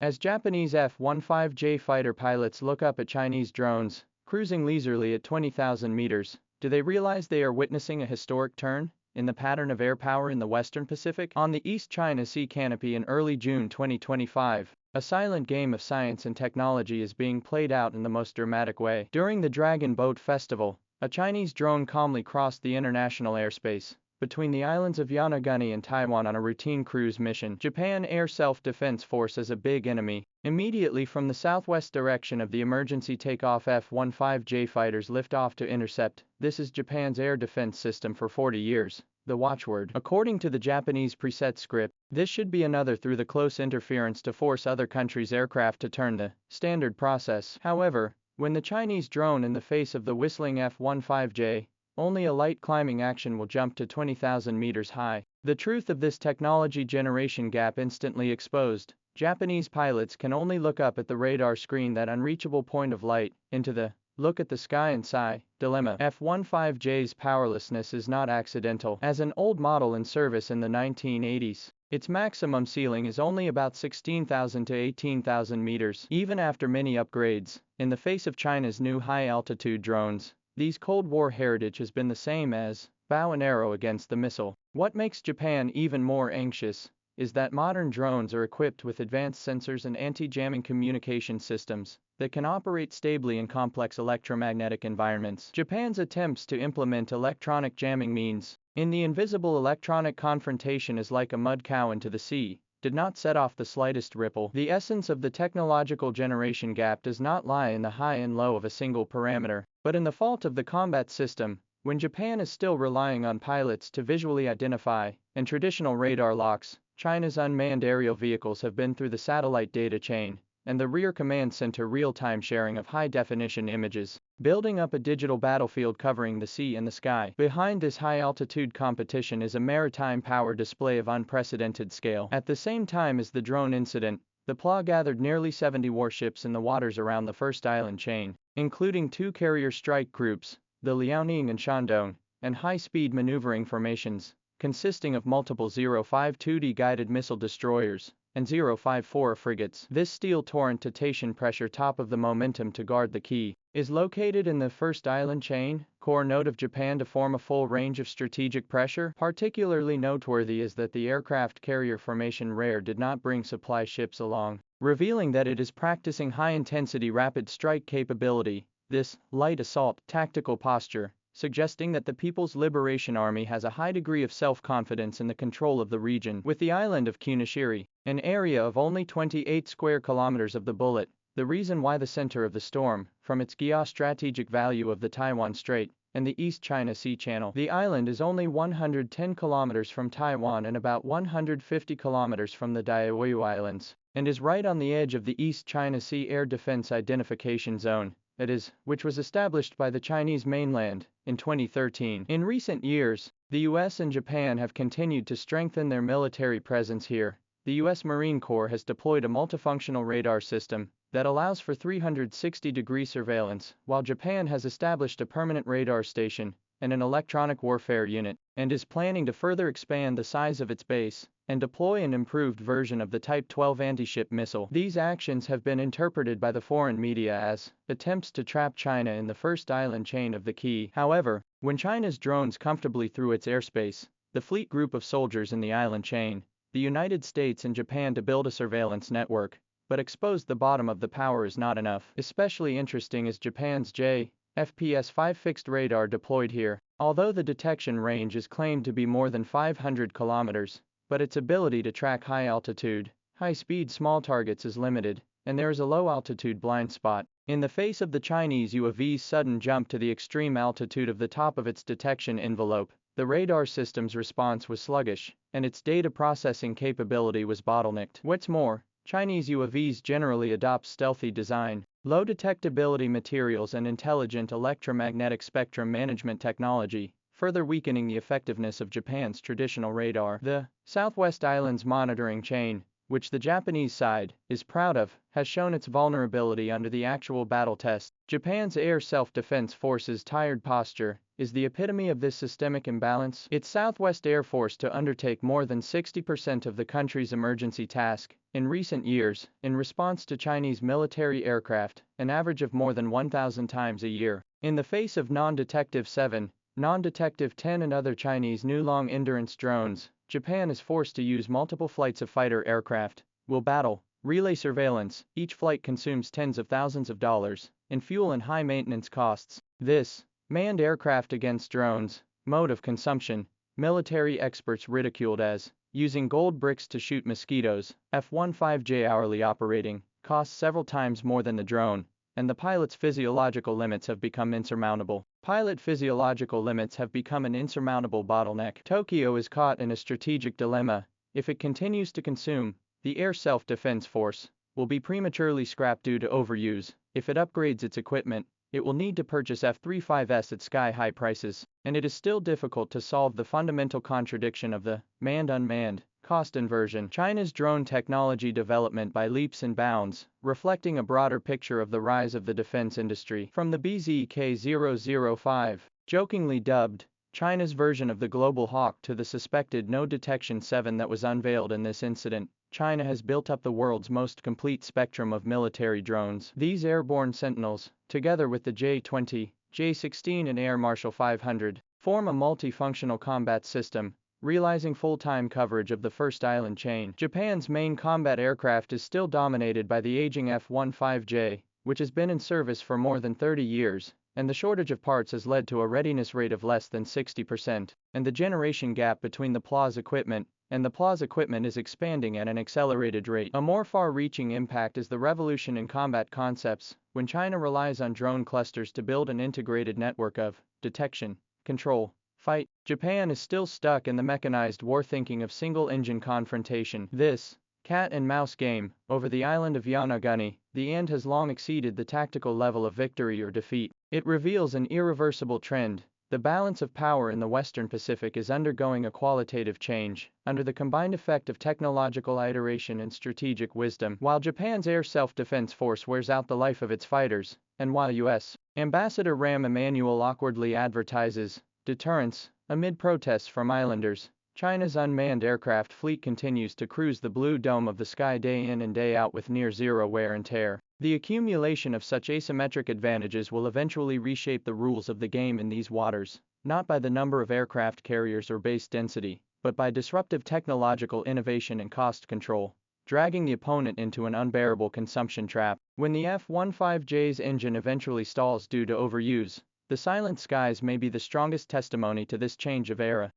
As Japanese F-15J fighter pilots look up at Chinese drones, cruising leisurely at 20,000 meters, do they realize they are witnessing a historic turn in the pattern of air power in the Western Pacific? On the East China Sea canopy in early June 2025, a silent game of science and technology is being played out in the most dramatic way. During the Dragon Boat Festival, a Chinese drone calmly crossed the international airspace between the islands of Yonagunijima and Taiwan on a routine cruise mission. Japan Air Self-Defense Force as a big enemy. Immediately from the southwest direction of the emergency takeoff F-15J fighters lift off to intercept. This is Japan's air defense system for 40 years. The watchword. According to the Japanese preset script, this should be another through the close interference to force other countries' aircraft to turn the standard process. However, when the Chinese drone in the face of the whistling F-15J, only a light climbing action will jump to 20,000 meters high. The truth of this technology generation gap instantly exposed. Japanese pilots can only look up at the radar screen, that unreachable point of light, into the look at the sky and sigh dilemma. F-15J's powerlessness is not accidental. As an old model in service in the 1980s, its maximum ceiling is only about 16,000 to 18,000 meters. Even after many upgrades, in the face of China's new high-altitude drones, these Cold War heritage has been the same as bow and arrow against the missile. What makes Japan even more anxious is that modern drones are equipped with advanced sensors and anti-jamming communication systems that can operate stably in complex electromagnetic environments. Japan's attempts to implement electronic jamming means in the invisible electronic confrontation is like a mud cow into the sea, did not set off the slightest ripple. The essence of the technological generation gap does not lie in the high and low of a single parameter, but in the fault of the combat system. When Japan is still relying on pilots to visually identify and traditional radar locks, China's unmanned aerial vehicles have been through the satellite data chain and the rear command center real-time sharing of high-definition images, building up a digital battlefield covering the sea and the sky. Behind this high-altitude competition is a maritime power display of unprecedented scale. At the same time as the drone incident, the PLA gathered nearly 70 warships in the waters around the first island chain, including 2 carrier strike groups, the Liaoning and Shandong, and high-speed maneuvering formations, consisting of multiple 052D guided missile destroyers and 054 frigates. This steel torrent to pressure top of the momentum to guard the key is located in the first island chain, core node of Japan to form a full range of strategic pressure. Particularly noteworthy is that the aircraft carrier formation rare did not bring supply ships along, revealing that it is practicing high-intensity rapid strike capability. This light assault tactical posture, suggesting that the People's Liberation Army has a high degree of self-confidence in the control of the region. With the island of Kunashiri, an area of only 28 square kilometers of the bullet, the reason why the center of the storm, from its geostrategic value of the Taiwan Strait and the East China Sea Channel. The island is only 110 kilometers from Taiwan and about 150 kilometers from the Diaoyu Islands, and is right on the edge of the East China Sea Air Defense Identification Zone, that is, which was established by the Chinese mainland in 2013. In recent years, the US and Japan have continued to strengthen their military presence here. The US Marine Corps has deployed a multifunctional radar system that allows for 360-degree surveillance, while Japan has established a permanent radar station and an electronic warfare unit, and is planning to further expand the size of its base and deploy an improved version of the Type 12 anti-ship missile. These actions have been interpreted by the foreign media as attempts to trap China in the first island chain of the key. However, when China's drones comfortably through its airspace, the fleet group of soldiers in the island chain, the United States and Japan to build a surveillance network, but exposed the bottom of the power is not enough. Especially interesting is Japan's J-FPS-5 fixed radar deployed here. Although the detection range is claimed to be more than 500 kilometers, but its ability to track high-altitude, high-speed small targets is limited, and there is a low-altitude blind spot. In the face of the Chinese UAV's sudden jump to the extreme altitude of the top of its detection envelope, the radar system's response was sluggish, and its data processing capability was bottlenecked. What's more, Chinese UAVs generally adopt stealthy design, low detectability materials and intelligent electromagnetic spectrum management technology, further weakening the effectiveness of Japan's traditional radar. The Southwest Islands monitoring chain, which the Japanese side is proud of, has shown its vulnerability under the actual battle test. Japan's Air Self-Defense Force's tired posture is the epitome of this systemic imbalance. It's Southwest Air Force to undertake more than 60% of the country's emergency task. In recent years, in response to Chinese military aircraft, an average of more than 1,000 times a year. In the face of Non-Detective 7, Non-Detective 10 and other Chinese new long-endurance drones, Japan is forced to use multiple flights of fighter aircraft. Will battle, relay surveillance, each flight consumes tens of thousands of dollars in fuel and high maintenance costs. This manned aircraft against drones mode of consumption, military experts ridiculed as using gold bricks to shoot mosquitoes. F-15J hourly operating costs several times more than the drone, and the pilot's physiological limits have become insurmountable. Pilot physiological limits have become an insurmountable bottleneck. Tokyo is caught in a strategic dilemma. If it continues to consume, the Air Self-Defense Force will be prematurely scrapped due to overuse. If it upgrades its equipment, it will need to purchase F-35s at sky-high prices, and it is still difficult to solve the fundamental contradiction of the manned-unmanned cost inversion. China's drone technology development by leaps and bounds, reflecting a broader picture of the rise of the defense industry. From the BZK-005, jokingly dubbed China's version of the Global Hawk, to the suspected No Detection 7 that was unveiled in this incident, China has built up the world's most complete spectrum of military drones. These airborne sentinels, together with the J-20, J-16 and Air Marshal 500, form a multifunctional combat system, realizing full-time coverage of the first island chain. Japan's main combat aircraft is still dominated by the aging F-15J, which has been in service for more than 30 years, and the shortage of parts has led to a readiness rate of less than 60%, and the generation gap between the PLA's equipment and the PLA's equipment is expanding at an accelerated rate. A more far-reaching impact is the revolution in combat concepts, when China relies on drone clusters to build an integrated network of detection, control, fight. Japan is still stuck in the mechanized war thinking of single-engine confrontation. This cat-and-mouse game over the island of Yonaguni, the end has long exceeded the tactical level of victory or defeat. It reveals an irreversible trend. The balance of power in the Western Pacific is undergoing a qualitative change, under the combined effect of technological iteration and strategic wisdom. While Japan's Air Self-Defense Force wears out the life of its fighters, and while U.S. Ambassador Rahm Emanuel awkwardly advertises deterrence amid protests from islanders, China's unmanned aircraft fleet continues to cruise the blue dome of the sky day in and day out with near-zero wear and tear. The accumulation of such asymmetric advantages will eventually reshape the rules of the game in these waters, not by the number of aircraft carriers or base density, but by disruptive technological innovation and cost control, dragging the opponent into an unbearable consumption trap. When the F-15J's engine eventually stalls due to overuse, the silent skies may be the strongest testimony to this change of era.